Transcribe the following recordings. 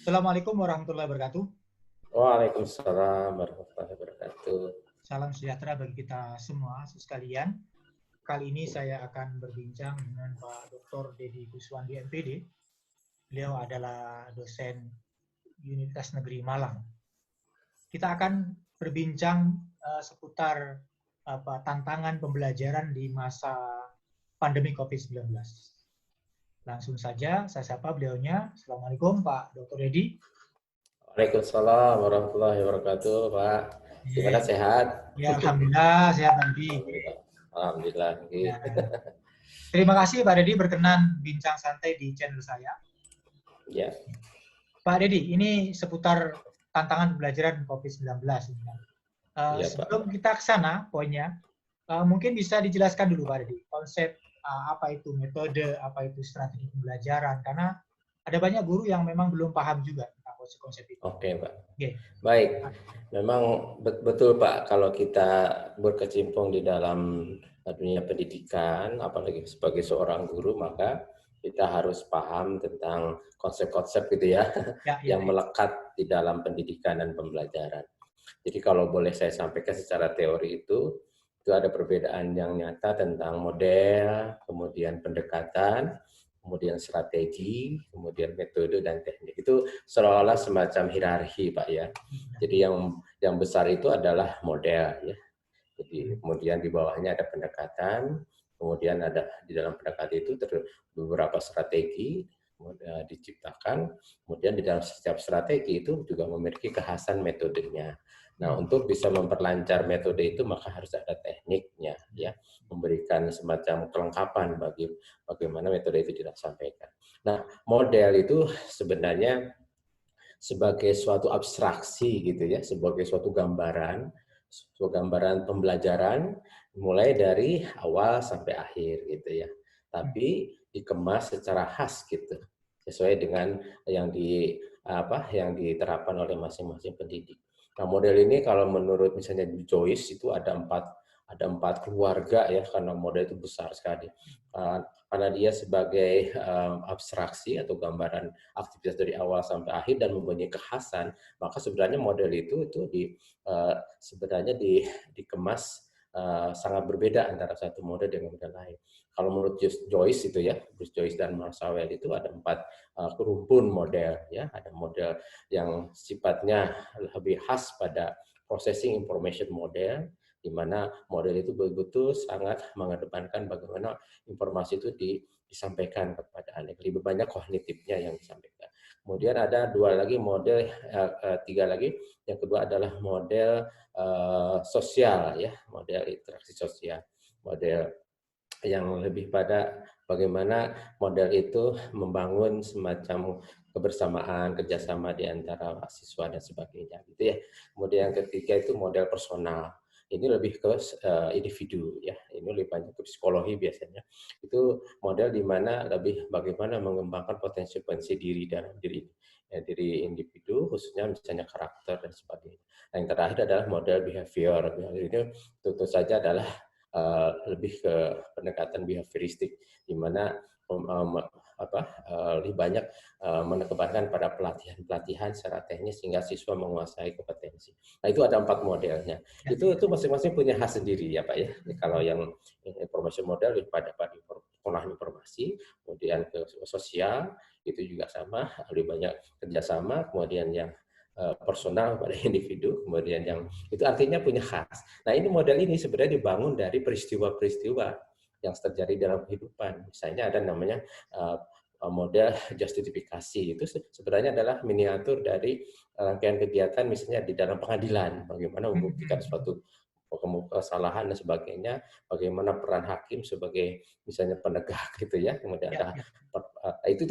Assalamualaikum warahmatullahi wabarakatuh. Waalaikumsalam warahmatullahi wabarakatuh. Salam sejahtera bagi kita semua sekalian. Kali ini saya akan berbincang dengan Pak Dr. Dedi Kuswandi MPD. Beliau adalah dosen Universitas Negeri Malang. Kita akan berbincang seputar tantangan pembelajaran di masa pandemi COVID-19. Langsung saja saya sapa beliaunya. Assalamualaikum Pak Dr. Dedi. Waalaikumsalam warahmatullahi wabarakatuh, Pak. Gimana, sehat? Ya, alhamdulillah sehat nanti. Alhamdulillah. Alhamdulillah. Ya. Terima kasih Pak Dedi berkenan bincang santai di channel saya. Ya. Pak Dedi, ini seputar tantangan pembelajaran COVID-19. Sebelum kita ke sana, poinnya, mungkin bisa dijelaskan dulu Pak Dedi, konsep apa itu metode, apa itu strategi pembelajaran, karena ada banyak guru yang memang belum paham juga tentang konsep itu. Oke, Pak. Baik, memang betul Pak, kalau kita berkecimpung di dalam dunia pendidikan, apalagi sebagai seorang guru, maka kita harus paham tentang konsep-konsep gitu ya, yang melekat di dalam pendidikan dan pembelajaran. Jadi kalau boleh saya sampaikan secara teori itu ada perbedaan yang nyata tentang model, kemudian pendekatan, kemudian strategi, kemudian metode dan teknik. Itu seolah-olah semacam hierarki, Pak ya. Jadi yang besar itu adalah model ya. Jadi kemudian di bawahnya ada pendekatan, kemudian ada di dalam pendekatan itu beberapa strategi diciptakan, kemudian di dalam setiap strategi itu juga memiliki kekhasan metodenya. Nah, untuk bisa memperlancar metode itu maka harus ada tekniknya ya, memberikan semacam kelengkapan bagi bagaimana metode itu disampaikan. Nah, model itu sebenarnya sebagai suatu abstraksi gitu ya, sebagai suatu gambaran pembelajaran mulai dari awal sampai akhir gitu ya. Tapi dikemas secara khas gitu, sesuai dengan yang diterapkan oleh masing-masing pendidik. Nah, model ini kalau menurut misalnya di Joyce itu ada empat keluarga ya, karena model itu besar sekali. Karena dia sebagai abstraksi atau gambaran aktivitas dari awal sampai akhir dan mempunyai kekhasan, maka sebenarnya model itu sebenarnya dikemas sangat berbeda antara satu model dengan model lain. Kalau menurut Joyce itu ya, Bruce Joyce dan Marshall itu ada 4 rumpun model ya, ada model yang sifatnya lebih khas pada processing information model, di mana model itu betul-betul sangat mengedepankan bagaimana informasi itu disampaikan kepada anak, lebih banyak kognitifnya yang disampaikan. Kemudian ada 2 lagi model, 3 lagi. Yang kedua adalah model sosial ya, model interaksi sosial, model yang lebih pada bagaimana model itu membangun semacam kebersamaan, kerjasama di antara siswa dan sebagainya gitu ya. Kemudian yang ketiga itu model personal. Ini lebih ke individu ya, ini lebih banyak ke psikologi biasanya. Itu model di mana lebih bagaimana mengembangkan potensi-potensi diri dalam diri individu, khususnya misalnya karakter dan sebagainya. Nah, yang terakhir adalah model behavior. Behavior ini tentu saja adalah lebih ke pendekatan behavioristik, di mana lebih banyak menekankan pada pelatihan secara teknis sehingga siswa menguasai kompetensi. Nah, itu ada 4 modelnya. Itu masing-masing punya khas sendiri ya Pak ya. Kalau yang information model lebih pada pengolahan informasi, kemudian ke sosial itu juga sama, lebih banyak kerjasama, kemudian yang personal pada individu, kemudian yang itu artinya punya khas. Nah, ini model ini sebenarnya dibangun dari peristiwa-peristiwa yang terjadi dalam kehidupan. Misalnya ada namanya model justifikasi, itu sebenarnya adalah miniatur dari rangkaian kegiatan misalnya di dalam pengadilan, bagaimana membuktikan suatu kesalahan dan sebagainya, bagaimana peran hakim sebagai misalnya penegak gitu ya, kemudian ada itu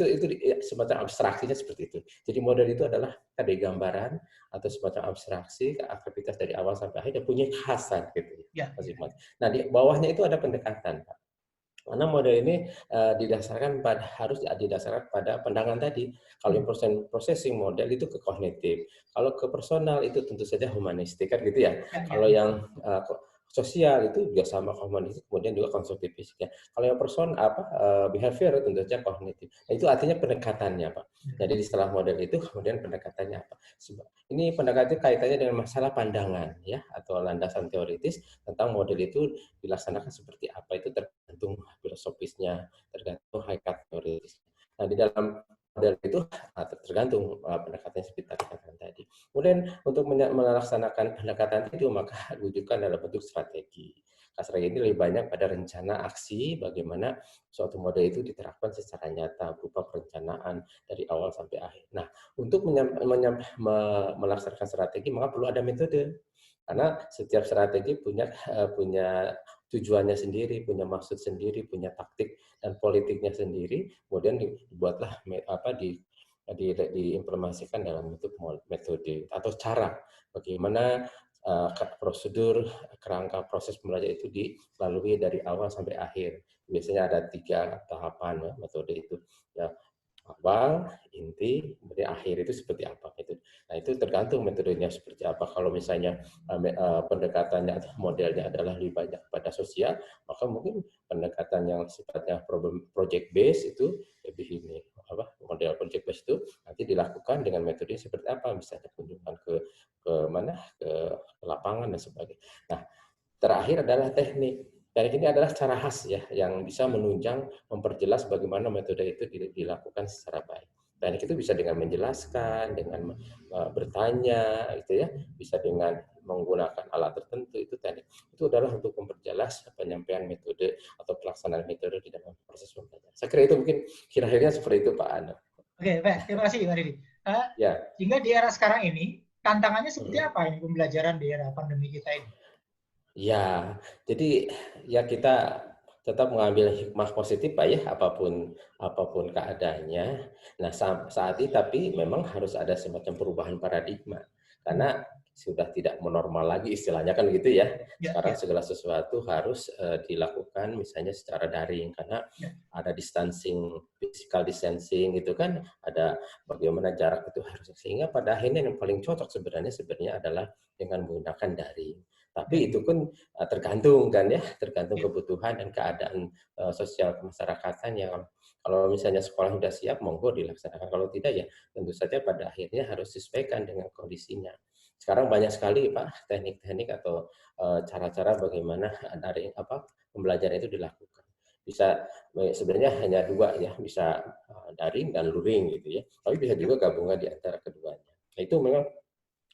semacam abstraksinya seperti itu. Jadi model itu adalah tadi gambaran atau semacam abstraksi aktivitas dari awal sampai akhir dan punya kekhasan gitu ya. Nah, di bawahnya itu ada pendekatan, Pak. Karena model ini harus didasarkan pada pandangan tadi. Kalau processing model itu ke kognitif, kalau ke personal itu tentu saja humanistik kan gitu ya. Kalau yang sosial itu juga sama kognitif, kemudian juga konstruktif fisiknya. Kalau yang person behavior tentu saja kognitif. Nah, itu artinya pendekatannya, Pak. Jadi di setelah model itu kemudian pendekatannya apa? Ini pendekatan kaitannya dengan masalah pandangan ya atau landasan teoritis tentang model itu dilaksanakan seperti apa, itu tergantung filosofisnya, tergantung hakikat teoritis. Nah, di dalam model itu tergantung pendekatannya seperti katakan tadi. Kemudian untuk melaksanakan pendekatan itu maka rujukan dalam bentuk strategi. Strategi ini lebih banyak pada rencana aksi, bagaimana suatu model itu diterapkan secara nyata berupa perencanaan dari awal sampai akhir. Nah, untuk melaksanakan strategi maka perlu ada metode. Karena setiap strategi punya tujuannya sendiri, punya maksud sendiri, punya taktik dan politiknya sendiri. Kemudian dibuatlah diimplementasikan dalam bentuk metode atau cara bagaimana prosedur kerangka proses pembelajaran itu dilalui dari awal sampai akhir. Biasanya ada 3 tahapan metode itu. Ya, awal, inti, kemudian akhir itu seperti apa itu. Nah, itu tergantung metodenya seperti apa. Kalau misalnya pendekatannya atau modelnya adalah lebih banyak pada sosial, maka mungkin pendekatan yang sifatnya project based itu lebih ini model project based itu nanti dilakukan dengan metode seperti apa, misalnya kunjungan ke lapangan dan sebagainya. Nah, terakhir adalah teknik. Teknik ini adalah cara khas ya yang bisa menunjang, memperjelas bagaimana metode itu dilakukan secara baik. Teknik itu bisa dengan menjelaskan, dengan bertanya, gitu ya, bisa dengan menggunakan alat tertentu, itu teknik. Itu adalah untuk memperjelas penyampaian metode atau pelaksanaan metode di dalam proses pembelajaran. Saya kira itu mungkin kira-kira seperti itu, Pak Ana. Oke, baik. Terima kasih, Pak Didi. Ya. Sehingga di era sekarang ini, tantangannya seperti apa ini pembelajaran di era pandemi kita ini? Ya, jadi ya kita tetap mengambil hikmah positif Pak ya, apapun keadaannya. Nah, saat ini tapi memang harus ada semacam perubahan paradigma. Karena sudah tidak menormal lagi istilahnya kan gitu ya. Sekarang segala sesuatu harus dilakukan misalnya secara daring karena ada physical distancing gitu kan, ada bagaimana jarak itu harus, sehingga pada akhirnya yang paling cocok sebenarnya adalah dengan menggunakan daring. Tapi itu pun tergantung kan ya, tergantung kebutuhan dan keadaan sosial kemasyarakatan yang kalau misalnya sekolah sudah siap, monggo dilaksanakan. Kalau tidak ya tentu saja pada akhirnya harus disesuaikan dengan kondisinya. Sekarang banyak sekali Pak teknik-teknik atau cara-cara bagaimana pembelajaran itu dilakukan. Bisa sebenarnya hanya 2 ya, bisa daring dan luring gitu ya. Tapi bisa juga gabungan di antara keduanya. Nah, itu memang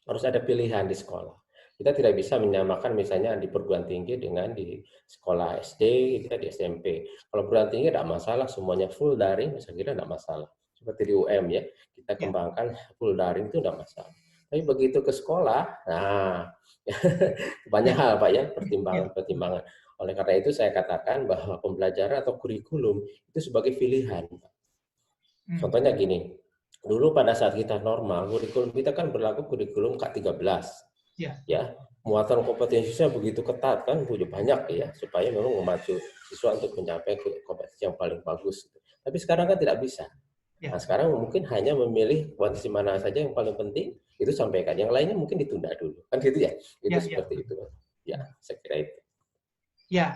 harus ada pilihan di sekolah. Kita tidak bisa menyamakan misalnya di perguruan tinggi dengan di sekolah SD, kita di SMP. Kalau perguruan tinggi tidak masalah, semuanya full daring, saya kira tidak masalah. Seperti di UM ya, kita kembangkan full daring itu tidak masalah. Tapi begitu ke sekolah, nah banyak hal Pak ya, pertimbangan-pertimbangan. Oleh karena itu saya katakan bahwa pembelajaran atau kurikulum itu sebagai pilihan. Contohnya gini, dulu pada saat kita normal, kurikulum kita kan berlaku kurikulum K13. Ya, muatan kompetensinya begitu ketat kan, banyak ya, supaya memang memacu siswa untuk mencapai kompetensi yang paling bagus. Tapi sekarang kan tidak bisa. Nah, sekarang mungkin hanya memilih kompetensi mana saja yang paling penting, itu sampaikan. Yang lainnya mungkin ditunda dulu. Kan gitu ya? Itu seperti itu. Ya, saya kira itu. Ya,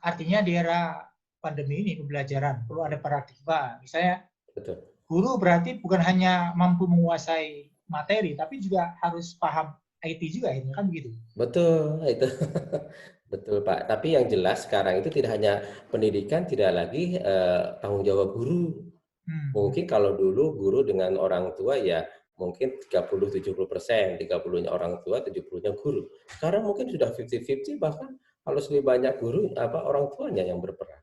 artinya di era pandemi ini pembelajaran perlu ada paradigma. Misalnya, guru berarti bukan hanya mampu menguasai materi, tapi juga harus paham IT juga, ini kan begitu? Betul, itu. Betul Pak. Tapi yang jelas sekarang itu tidak hanya pendidikan, tidak lagi tanggung jawab guru. Mungkin kalau dulu guru dengan orang tua ya mungkin 30-70%, 30-nya orang tua, 70-nya guru. Sekarang mungkin sudah 50-50, bahkan harus lebih banyak guru orang tuanya yang berperan.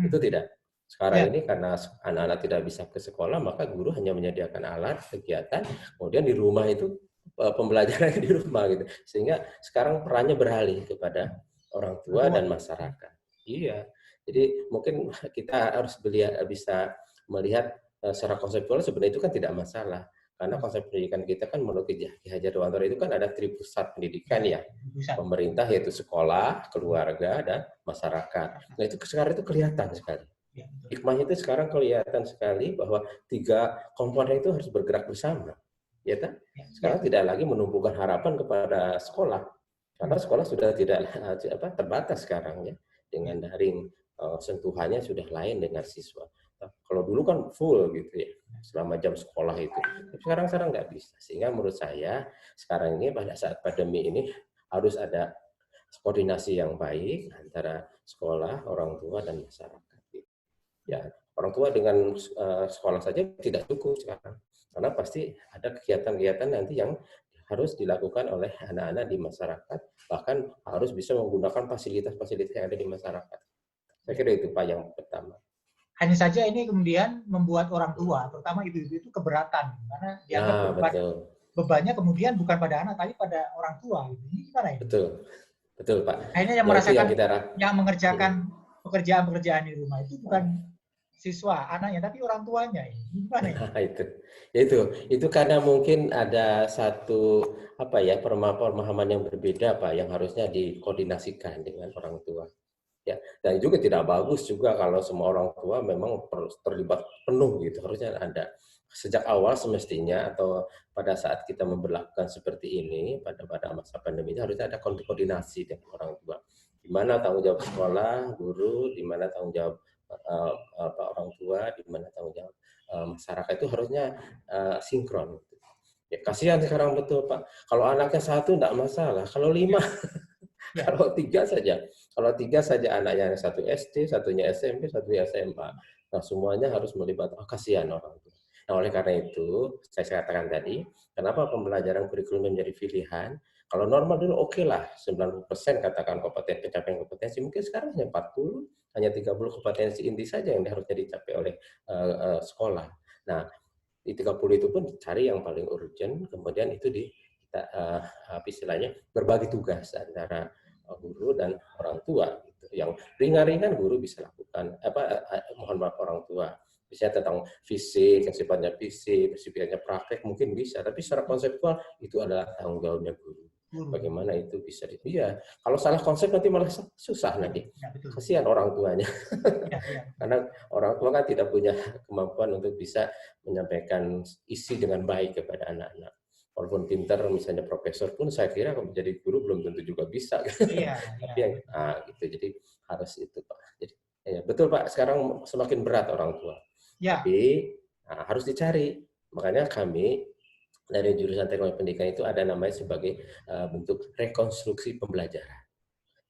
Itu tidak. Sekarang ini karena anak-anak tidak bisa ke sekolah, maka guru hanya menyediakan alat, kegiatan, kemudian di rumah itu pembelajaran di rumah gitu. Sehingga sekarang perannya beralih kepada orang tua dan masyarakat. Iya. Jadi mungkin kita harus bisa melihat secara konseptual sebenarnya itu kan tidak masalah. Karena konsep pendidikan kita kan menurut Ki Hajar Dewantara itu kan ada tripusat pendidikan ya. Pemerintah yaitu sekolah, keluarga, dan masyarakat. Nah itu sekarang itu kelihatan sekali. Hikmahnya itu sekarang kelihatan sekali bahwa 3 komponen itu harus bergerak bersama. Ya kan? Sekarang tidak lagi menumpukan harapan kepada sekolah. Karena sekolah sudah tidak terbatas sekarang ya dengan daring, sentuhannya sudah lain dengan siswa. Nah, kalau dulu kan full gitu ya selama jam sekolah itu. Tapi sekarang nggak bisa. Sehingga menurut saya sekarang ini pada saat pandemi ini harus ada koordinasi yang baik antara sekolah, orang tua dan masyarakat. Ya, orang tua dengan sekolah saja tidak cukup sekarang. Karena pasti ada kegiatan-kegiatan nanti yang harus dilakukan oleh anak-anak di masyarakat, bahkan harus bisa menggunakan fasilitas-fasilitas yang ada di masyarakat. Saya kira itu Pak yang pertama. Hanya saja ini kemudian membuat orang tua, terutama ibu-ibu itu keberatan karena dianggap bebannya kemudian bukan pada anak tapi pada orang tua. Ini gimana ini? Betul Pak. Akhirnya yang merasakan yang mengerjakan pekerjaan-pekerjaan di rumah itu bukan siswa anaknya tapi orang tuanya. Ini gimana ini? Nah, itu karena mungkin ada satu pemahaman yang berbeda Pak yang harusnya dikoordinasikan dengan orang tua. Ya, dan juga tidak bagus juga kalau semua orang tua memang terlibat penuh gitu. Harusnya ada sejak awal semestinya atau pada saat kita memberlakukan seperti ini pada masa pandemi ini harusnya ada koordinasi dengan orang tua. Di mana tanggung jawab sekolah, guru, di mana tanggung jawab orang tua, di mana tanggung jawab masyarakat itu harusnya sinkron. Ya, kasihan sekarang betul Pak. Kalau anaknya satu tidak masalah, kalau 5 Kalau tiga saja anaknya, yang satu SD, satunya SMP, satunya SMA. Nah, semuanya harus melibatkan. Kasihan orang tua. Nah, oleh karena itu, saya katakan tadi, kenapa pembelajaran kurikulum menjadi pilihan? Kalau normal dulu oke lah, 90% katakan pencapaian kompetensi, mungkin sekarang hanya 40, hanya 30 kompetensi inti saja yang harusnya dicapai oleh sekolah. Nah, di 30 itu pun dicari yang paling urgent, kemudian itu istilahnya berbagi tugas antara guru dan orang tua gitu. Yang ringan-ringan guru bisa lakukan mohon maaf orang tua misalnya tentang fisik yang sifatnya praktek mungkin bisa, tapi secara konseptual itu adalah tanggung jawabnya guru. Bagaimana itu bisa kalau salah konsep nanti malah susah nanti. Kasihan orang tuanya. Karena orang tua kan tidak punya kemampuan untuk bisa menyampaikan isi dengan baik kepada anak-anak. Walaupun pintar, misalnya profesor pun saya kira kalau menjadi guru belum tentu juga bisa. Tapi gitu. Jadi harus itu Pak. Jadi betul Pak. Sekarang semakin berat orang tua. Tapi harus dicari. Makanya kami dari jurusan teknologi pendidikan itu ada namanya sebagai bentuk rekonstruksi pembelajaran.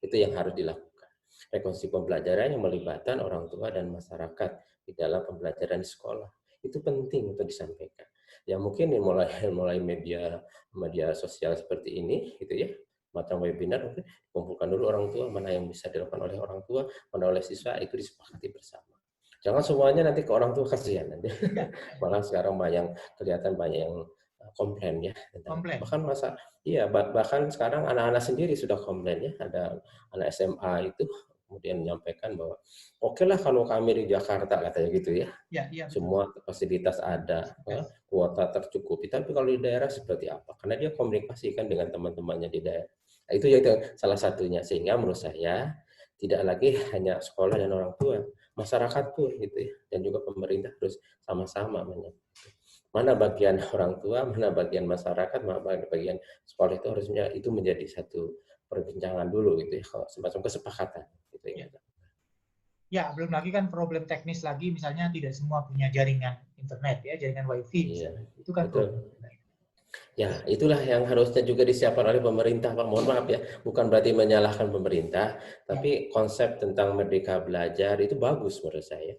Itu yang harus dilakukan. Rekonstruksi pembelajaran yang melibatkan orang tua dan masyarakat di dalam pembelajaran di sekolah. Itu penting untuk disampaikan. Ya mungkin mulai media sosial seperti ini gitu ya, macam webinar mungkin kumpulkan dulu orang tua, mana yang bisa dilakukan oleh orang tua, mana oleh siswa, itu disepakati bersama. Jangan semuanya nanti ke orang tua, kasihan nanti. Malah sekarang kelihatan banyak yang komplain ya. Bahkan sekarang anak-anak sendiri sudah komplain ya. Ada anak SMA itu kemudian menyampaikan bahwa oke lah kalau kami di Jakarta katanya gitu ya. Semua fasilitas ada, kuota tercukupi. Tapi kalau di daerah seperti apa? Karena dia komunikasikan dengan teman-temannya di daerah. Nah, itu salah satunya. Sehingga menurut saya tidak lagi hanya sekolah dan orang tua, masyarakat pun gitu ya, dan juga pemerintah harus sama-sama mana bagian orang tua, mana bagian masyarakat, mana bagian sekolah itu harusnya itu menjadi satu perbincangan dulu gitu ya, semacam kesepakatan gitu ya. Ya, belum lagi kan problem teknis lagi, misalnya tidak semua punya jaringan internet ya, jaringan wifi. Itu kan problem. Ya, itulah yang harusnya juga disiapkan oleh pemerintah, Pak. Mohon maaf ya, bukan berarti menyalahkan pemerintah, tapi konsep tentang merdeka belajar itu bagus menurut saya.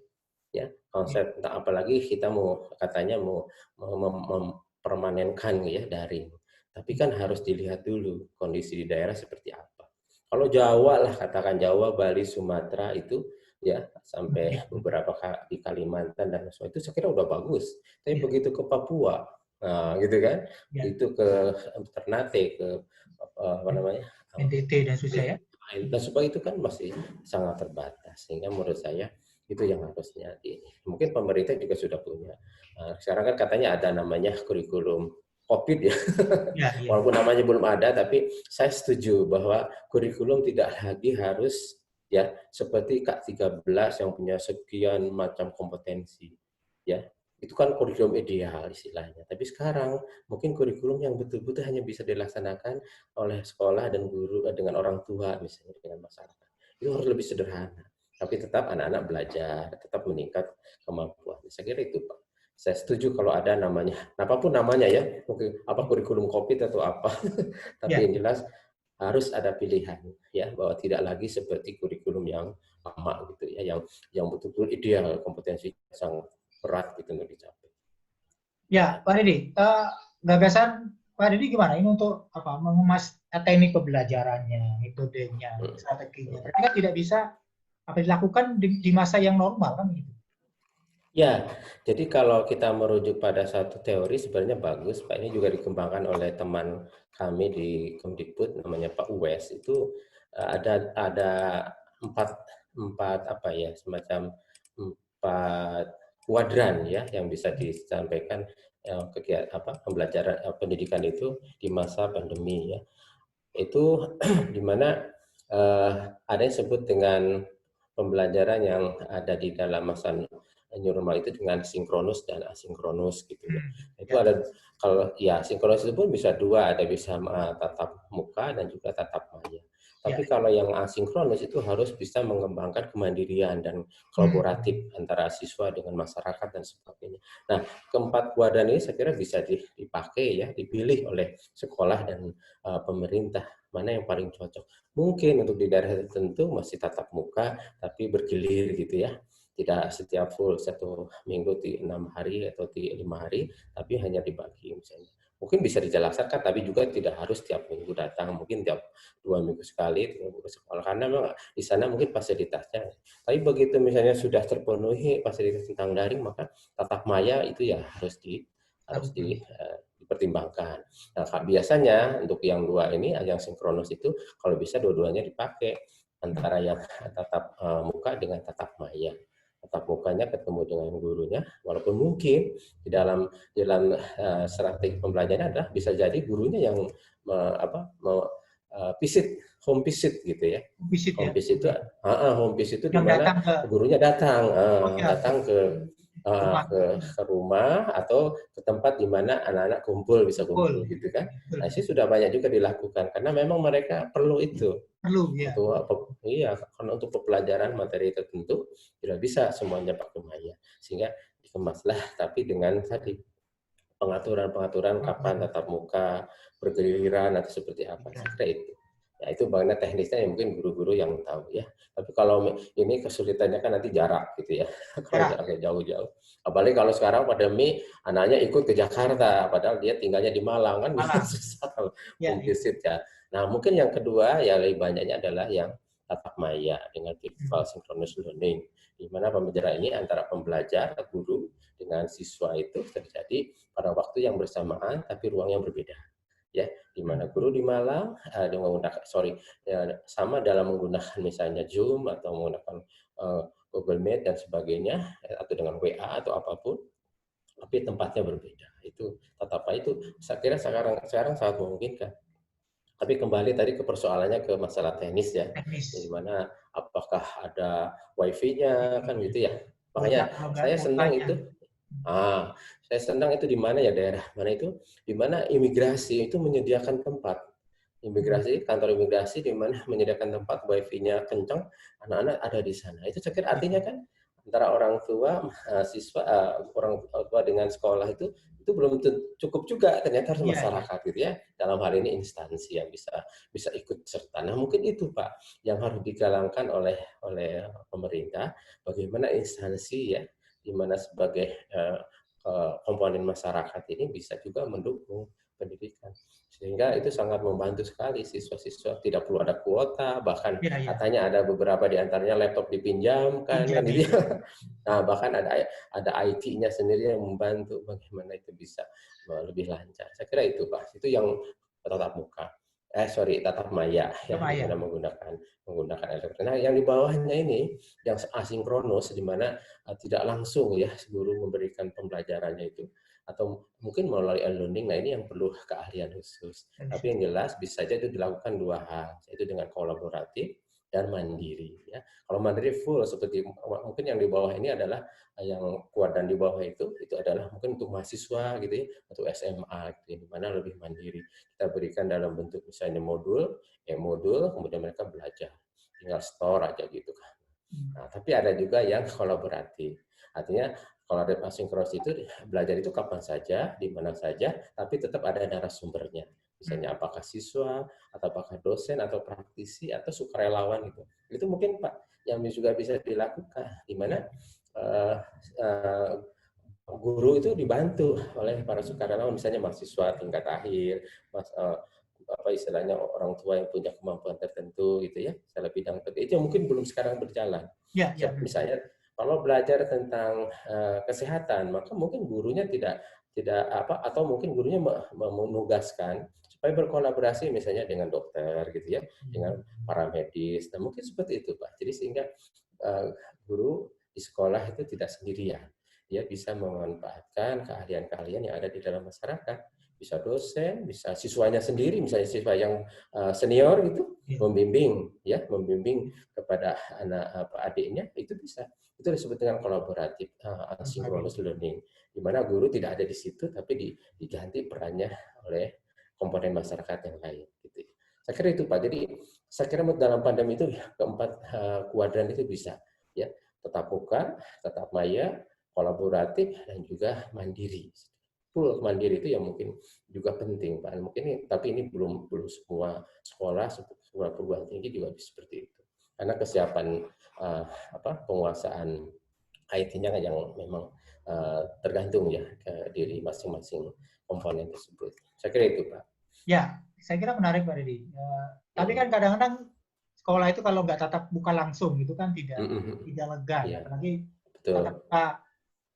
Ya, konsep tentang apalagi kita katanya mau mempermanenkan ya daring. Tapi kan harus dilihat dulu kondisi di daerah seperti apa. Kalau Jawa lah, katakan Jawa, Bali, Sumatera itu ya sampai beberapa di Kalimantan dan itu saya kira udah bagus. Tapi begitu ke Papua, nah gitu kan, itu ke Ternate, ke NTT dan susah ya. Dan supaya itu kan masih sangat terbatas. Sehingga menurut saya itu yang harusnya mungkin pemerintah juga sudah punya. Sekarang kan katanya ada namanya kurikulum COVID ya. Walaupun namanya belum ada, tapi saya setuju bahwa kurikulum tidak lagi harus ya seperti K13 yang punya sekian macam kompetensi. Ya, Itu kan kurikulum ideal istilahnya. Tapi sekarang mungkin kurikulum yang betul-betul hanya bisa dilaksanakan oleh sekolah dan guru dengan orang tua misalnya dengan masyarakat. Itu harus lebih sederhana. Tapi tetap anak-anak belajar, tetap meningkat kemampuan. Saya kira itu Pak. Saya setuju kalau ada namanya, apapun namanya ya, mungkin apa kurikulum COVID atau apa. Tapi Ya, yang jelas harus ada pilihan ya bahwa tidak lagi seperti kurikulum yang lama gitu ya, yang betul-betul ideal kompetensi sangat berat gitu untuk dicapai. ya Pak Didi, gagasan Pak Didi gimana ini untuk apa mengemas teknik pembelajarannya, metodenya, Hmm. strateginya. Berarti kan tidak bisa apa dilakukan di masa yang normal kan gitu. Ya, jadi kalau kita merujuk pada satu teori sebenarnya bagus, Pak. Ini juga dikembangkan oleh teman kami di Kemdikbud, namanya Pak Uwes. Itu ada empat empat apa ya, semacam empat kuadran ya yang bisa disampaikan kegiatan apa pembelajaran pendidikan itu di masa pandemi ya. Itu di mana ada yang disebut dengan pembelajaran yang ada di dalam masa new normal itu dengan sinkronus dan asinkronus gitu ya. Itu Ya, ada kalau ya sinkronus itu pun bisa dua, ada bisa tatap muka dan juga tatap maya. ya. Tapi kalau yang asinkronus itu harus bisa mengembangkan kemandirian dan kolaboratif antara siswa dengan masyarakat dan sebagainya. Nah, keempat kuadran ini saya kira bisa dipakai ya, dipilih oleh sekolah dan pemerintah mana yang paling cocok. Mungkin untuk di daerah tertentu masih tatap muka, tapi bergilir gitu ya. Tidak setiap full 1 minggu di 6 hari atau di 5 hari, tapi hanya dibagi misalnya. Mungkin bisa dijelaskan, tapi juga tidak harus tiap minggu datang. Mungkin tiap 2 minggu sekali, 3 minggu ke sekolah. Karena memang di sana mungkin fasilitasnya. Tapi begitu misalnya sudah terpenuhi fasilitas tentang daring, maka tatap maya itu ya dipertimbangkan. Nah, biasanya untuk yang dua ini, yang sinkronus itu, kalau bisa dua-duanya dipakai antara yang tatap muka dengan tatap maya. Tatap mukanya ketemu dengan gurunya, walaupun mungkin di dalam strategi pembelajaran adalah bisa jadi gurunya yang visit home visit gitu ya. Visit ya. Home visit itu di Yang mana datang ke gurunya datang oh, ya, rumah. ke rumah atau ke tempat di mana anak-anak bisa Betul. kumpul gitu kan. Betul. Nah, sih sudah banyak juga dilakukan karena memang mereka perlu itu Perlu ya. untuk iya karena untuk pembelajaran materi tertentu tidak bisa semuanya pakai maya sehingga dikemaslah tapi dengan tadi pengaturan-pengaturan kapan tatap muka bergiliran atau seperti apa saya kira itu. Ya, itu bagaimana teknisnya yang mungkin guru-guru yang tahu ya. Tapi kalau ini kesulitannya kan nanti jarak gitu ya. Kalau Ya. jaraknya jauh-jauh. Apalagi kalau sekarang pandemi anaknya ikut ke Jakarta padahal dia tinggalnya di Malang kan Malang. susah kalau Ya, home visit ya. Nah, mungkin yang kedua ya lebih banyaknya adalah yang tatap maya dengan virtual synchronous learning di mana pembelajaran ini antara pembelajar guru dengan siswa itu terjadi pada waktu yang bersamaan tapi ruang yang berbeda ya di mana guru di Malang dengan menggunakan sama dalam menggunakan misalnya Zoom atau menggunakan Google Meet dan sebagainya atau dengan WA atau apapun tapi tempatnya berbeda itu tatap itu saya kira sekarang sangat memungkinkan tapi kembali tadi ke persoalannya ke masalah teknis ya di teknis. mana apakah ada wifi-nya kan gitu ya makanya Kalau nggak saya senang kuotanya. itu saya senang itu di mana ya daerah mana itu di mana imigrasi itu menyediakan tempat kantor imigrasi di mana menyediakan tempat wifi-nya kencang anak-anak ada di sana itu saya kira artinya kan antara orang tua siswa orang tua dengan sekolah itu belum cukup juga ternyata harus Iya, iya. masyarakat gitu ya dalam hal ini instansi yang bisa ikut serta. Nah mungkin itu Pak yang harus digalangkan oleh pemerintah bagaimana instansi ya di mana sebagai komponen masyarakat ini bisa juga mendukung pendidikan sehingga itu sangat membantu sekali siswa-siswa tidak perlu ada kuota bahkan Iya, iya. katanya ada beberapa di antaranya laptop dipinjamkan kan gitu ya. Nah bahkan ada IT-nya sendiri yang membantu bagaimana itu bisa lebih lancar saya kira itu Pak itu yang tatap muka tatap maya ya di mana Lumayan. menggunakan elektronik. Nah yang di bawahnya ini yang asinkronus di mana tidak langsung ya guru memberikan pembelajarannya itu atau mungkin melalui e-learning. Nah ini yang perlu keahlian khusus. Tapi yang jelas bisa saja itu dilakukan dua hal, yaitu dengan kolaboratif dan mandiri. Ya. Kalau mandiri full seperti mungkin yang di bawah ini adalah yang kuadran di bawah itu adalah mungkin untuk mahasiswa gitu ya, atau SMA gitu ya, di mana lebih mandiri. Kita berikan dalam bentuk misalnya modul, e-modul, kemudian mereka belajar, tinggal store aja gitu kan. Nah, tapi ada juga yang kolaboratif. Artinya kolaboratif asinkronus itu belajar itu kapan saja, di mana saja, tapi tetap ada narasumbernya. Misalnya apakah siswa, atau apakah dosen, atau praktisi, atau sukarelawan gitu. Itu mungkin Pak yang juga bisa dilakukan, di mana guru itu dibantu oleh para sukarelawan, misalnya mahasiswa tingkat akhir, apa istilahnya orang tua yang punya kemampuan tertentu gitu ya, salah bidang tertentu itu yang mungkin belum sekarang berjalan. Ya, ya. Misalnya kalau belajar tentang kesehatan, maka mungkin gurunya tidak apa, atau mungkin gurunya menugaskan supaya berkolaborasi misalnya dengan dokter gitu ya, dengan para medis. Nah, mungkin seperti itu Pak. Jadi sehingga guru di sekolah itu tidak sendirian. Dia bisa memanfaatkan keahlian-keahlian yang ada di dalam masyarakat. Bisa dosen, bisa siswanya sendiri, misalnya siswa yang senior gitu, membimbing kepada anak adiknya, itu bisa. Itu disebut dengan kolaboratif asynchronous learning, di mana guru tidak ada di situ, tapi diganti perannya oleh komponen masyarakat yang lain. Gitu. Saya kira itu Pak. Jadi saya kira dalam pandemi itu keempat kuadran itu bisa, ya, tetap muka, tetap maya, kolaboratif, dan juga mandiri. Full mandiri itu yang mungkin juga penting Pak. Mungkin ini, tapi ini belum semua sekolah, semua perguruan tinggi juga bisa seperti itu. Karena kesiapan penguasaan IT-nya yang memang tergantung ya ke diri masing-masing komponen tersebut. Saya kira itu Pak. Ya, saya kira menarik Pak Deddy. Tapi kan kadang-kadang sekolah itu kalau nggak tatap muka langsung itu kan tidak lega. Ya. Apalagi tatap muka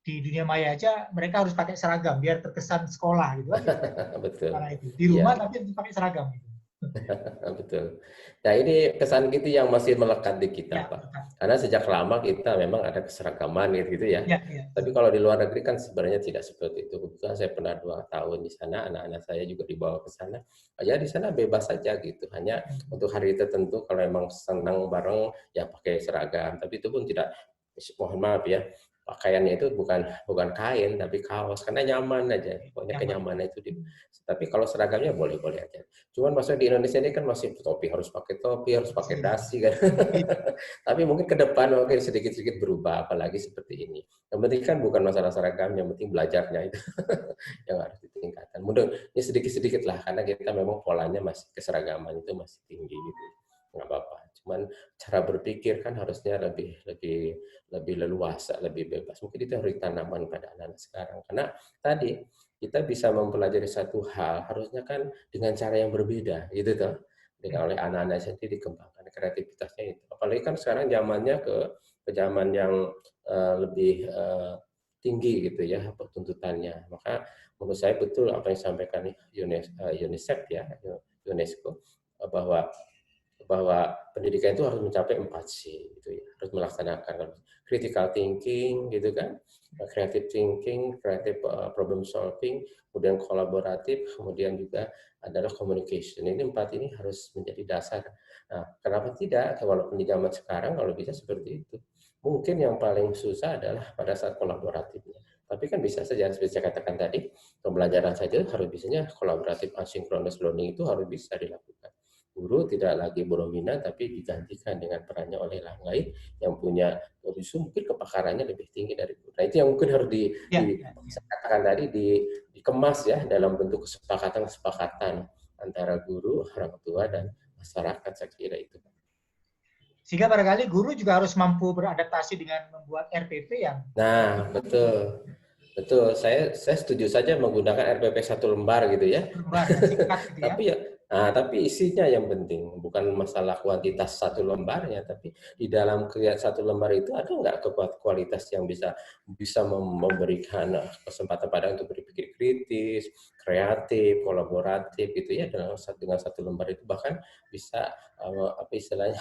di dunia maya aja mereka harus pakai seragam biar terkesan sekolah gitu kan. Betul. Itu. Di rumah tapi pakai seragam gitu. Betul. Nah ini kesan gitu yang masih melekat di kita Pak. Karena sejak lama kita memang ada keseragaman gitu ya. Tapi kalau di luar negeri kan sebenarnya tidak seperti itu. Kebetulan saya pernah 2 tahun di sana, anak-anak saya juga dibawa ke sana. Ya di sana bebas saja gitu. Hanya untuk hari tertentu kalau memang senang bareng ya pakai seragam. Tapi itu pun tidak, mohon maaf ya, pakaiannya itu bukan kain tapi kaos karena nyaman aja, pokoknya kenyamanan itu. Tapi kalau seragamnya boleh-boleh aja. Cuman maksudnya di Indonesia ini kan masih topi, harus pakai dasi kan. Tapi mungkin ke depan mungkin sedikit-sedikit berubah, apalagi seperti ini. Yang penting kan bukan masalah seragam, yang penting belajarnya itu yang harus ditingkatkan. Mudah ini sedikit-sedikit lah karena kita memang polanya masih keseragaman itu masih tinggi gitu. Nggak apa-apa. Cuman cara berpikir kan harusnya lebih leluasa, lebih bebas. Mungkin itu harus ditanamkan pada anak-anak sekarang. Karena tadi kita bisa mempelajari satu hal harusnya kan dengan cara yang berbeda, gitu toh. Dengan oleh anak-anak sendiri dikembangkan kreativitasnya itu. Apalagi kan sekarang zamannya ke zaman yang lebih tinggi gitu ya tuntutannya. Maka menurut saya betul apa yang disampaikan UNICEF ya, UNESCO bahwa pendidikan itu harus mencapai 4C gitu ya. Harus melaksanakan critical thinking gitu kan, creative thinking, creative problem solving, kemudian kolaboratif, kemudian juga adalah communication. Ini 4 ini harus menjadi dasar. Nah, kenapa tidak? Walaupun di zaman sekarang kalau bisa seperti itu. Mungkin yang paling susah adalah pada saat kolaboratifnya. Tapi kan bisa saja, seperti saya katakan tadi, pembelajaran saja harus bisanya kolaboratif asynchronous learning itu harus bisa dilakukan. Guru tidak lagi berdominan, tapi digantikan dengan perannya oleh orang lain yang punya mungkin kepakarannya lebih tinggi dari guru. Nah itu yang mungkin harus saya katakan tadi dikemas ya dalam bentuk kesepakatan antara guru, orang tua, dan masyarakat. Saya kira itu. Sehingga barangkali guru juga harus mampu beradaptasi dengan membuat RPP yang. Nah betul. Betul, saya setuju saja menggunakan RPP 1 lembar gitu ya. Lembar, singkat gitu ya. Tapi isinya yang penting, bukan masalah kuantitas 1 lembarnya, tapi di dalam 1 lembar itu ada nggak kualitas yang bisa memberikan kesempatan pada untuk berpikir kritis, kreatif, kolaboratif gitu ya dengan 1 lembar itu bahkan bisa apa istilahnya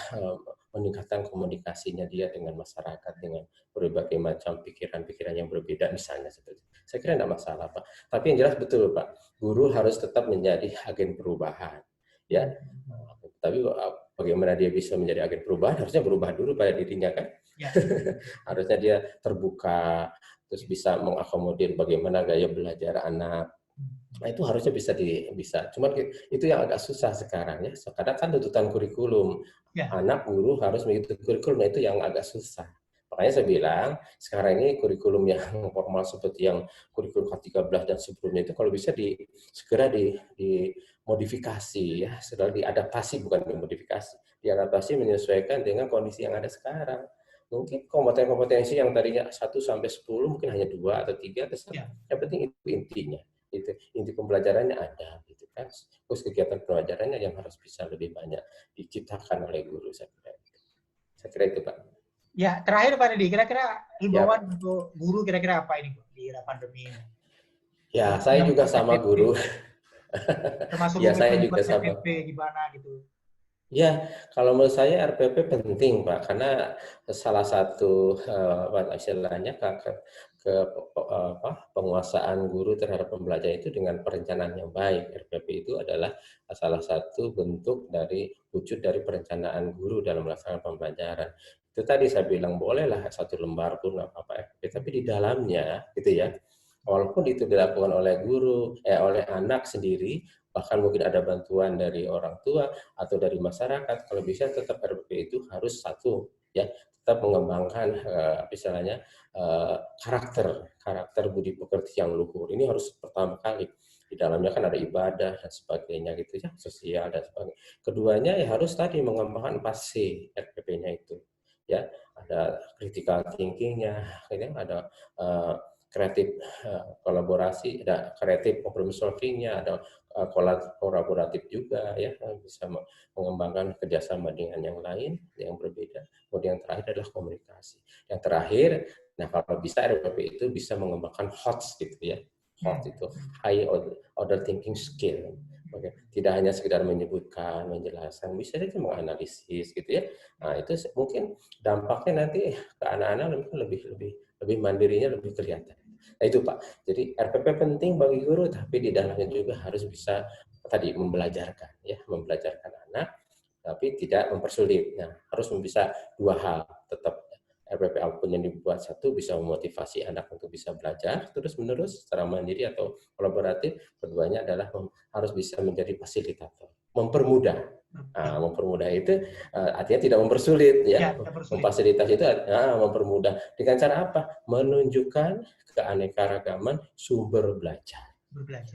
meningkatkan komunikasinya dia dengan masyarakat dengan berbagai macam pikiran-pikiran yang berbeda misalnya seperti itu. Saya kira tidak masalah Pak. Tapi yang jelas betul Pak, guru harus tetap menjadi agen perubahan. Ya, tapi bagaimana dia bisa menjadi agen perubahan, harusnya berubah dulu pada dirinya kan. Ya. Harusnya dia terbuka, terus bisa mengakomodir bagaimana gaya belajar anak. Nah, itu harusnya bisa. Cuman itu yang agak susah sekarang ya. Sekarang kan tuntutan kurikulum. Ya. Anak guru harus mengikuti kurikulum, nah itu yang agak susah. Makanya saya bilang, sekarang ini kurikulum yang formal seperti yang kurikulum K13 dan sebelumnya itu kalau bisa segera dimodifikasi ya, segera diadaptasi, bukan dimodifikasi. Diadaptasi menyesuaikan dengan kondisi yang ada sekarang. Mungkin kompetensi yang tadinya 1 sampai 10 mungkin hanya 2 atau 3 atau 1. Yang penting itu intinya. Itu inti pembelajarannya ada gitu kan. Terus kegiatan pembelajarannya yang harus bisa lebih banyak diciptakan oleh guru, saya kira itu Pak. Ya, terakhir Pak Dedi, kira-kira himbauan untuk guru kira-kira apa ini di era pandemi ini? Ya, saya juga sama guru. Termasuk ya, saya juga sama. RPP gimana gitu. Ya, kalau menurut saya RPP penting Pak, karena salah satu istilahnya penguasaan guru terhadap pembelajaran itu dengan perencanaan yang baik. RPP itu adalah salah satu bentuk wujud dari perencanaan guru dalam melaksanakan pembelajaran. Itu tadi saya bilang bolehlah 1 lembar pun nggak apa-apa RPP, tapi di dalamnya gitu ya, walaupun itu dilakukan oleh guru, oleh anak sendiri, bahkan mungkin ada bantuan dari orang tua atau dari masyarakat, kalau bisa tetap RPP itu harus satu ya, tetap mengembangkan misalnya karakter budi pekerti yang luhur. Ini harus pertama kali. Di dalamnya kan ada ibadah dan sebagainya gitu ya, sosial dan sebagainya. Keduanya ya harus tadi mengembangkan 4C RPP-nya itu. Ya, ada critical thinking-nya, ada kreatif kolaborasi, ada kreatif problem solving-nya, ada kolaboratif juga ya, bisa mengembangkan kerjasama dengan yang lain yang berbeda. Kemudian yang terakhir adalah komunikasi. Yang terakhir, nah kalau bisa RPP itu bisa mengembangkan HOTS gitu ya. HOTS itu high order thinking skill. Tidak hanya sekedar menyebutkan, menjelaskan, bisa juga menganalisis gitu ya. Nah itu mungkin dampaknya nanti ke anak-anak lebih mandirinya lebih kelihatan. Nah itu Pak. Jadi RPP penting bagi guru, tapi di dalamnya juga harus bisa tadi membelajarkan anak, tapi tidak mempersulit. Nah harus bisa 2 hal, tetap RPP output yang dibuat satu bisa memotivasi anak untuk bisa belajar terus-menerus secara mandiri atau kolaboratif. Keduanya adalah harus bisa menjadi fasilitator, mempermudah. Nah, mempermudah itu artinya tidak mempersulit ya. Memfasilitasi itu mempermudah dengan cara apa? Menunjukkan keanekaragaman sumber belajar.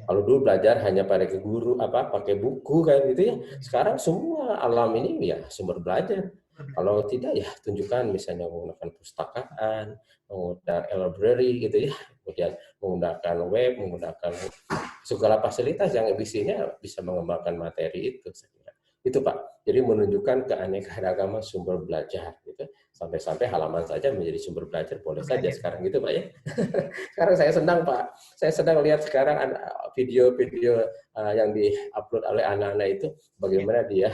Kalau dulu belajar hanya pada guru pakai buku kan gitu ya. Sekarang semua alam ini ya sumber belajar. Kalau tidak ya tunjukkan misalnya menggunakan pustakaan, menggunakan library gitu ya, kemudian menggunakan web, menggunakan segala fasilitas yang isinya bisa mengembangkan materi itu. Itu Pak. Jadi menunjukkan keanekaragaman sumber belajar gitu. Sampai-sampai halaman saja menjadi sumber belajar boleh saja sekarang gitu Pak ya. Sekarang saya senang Pak. Saya sedang lihat sekarang ada video-video yang diupload oleh anak-anak itu bagaimana dia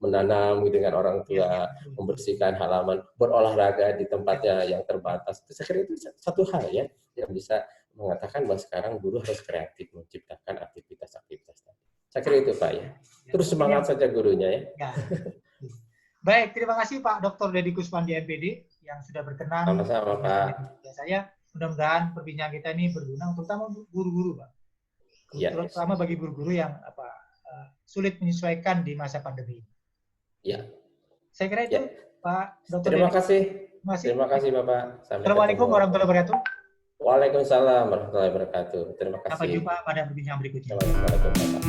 menanam dengan orang tua, membersihkan halaman, berolahraga di tempatnya yang terbatas. Saya kira itu satu hal ya yang bisa mengatakan bahwa sekarang guru harus kreatif menciptakan aktivitas-aktivitas tadi. Saya kira itu Pak ya. Terus semangat saja gurunya ya. Baik, terima kasih Pak Dr. Deddy Kuswandi MPD yang sudah berkenan. Sama-sama Pak. Saya mudah-mudahan perbincangan kita ini berguna terutama guru-guru Pak. Terutama bagi guru-guru yang sulit menyesuaikan di masa pandemi. Ya. Saya kira itu Pak Dr. Terima kasih. Terima kasih Bapak. Assalamualaikum warahmatullahi wabarakatuh. Waalaikumsalam warahmatullahi wabarakatuh. Terima kasih. Sampai jumpa pada perbincangan berikutnya. Waalaikumsalam.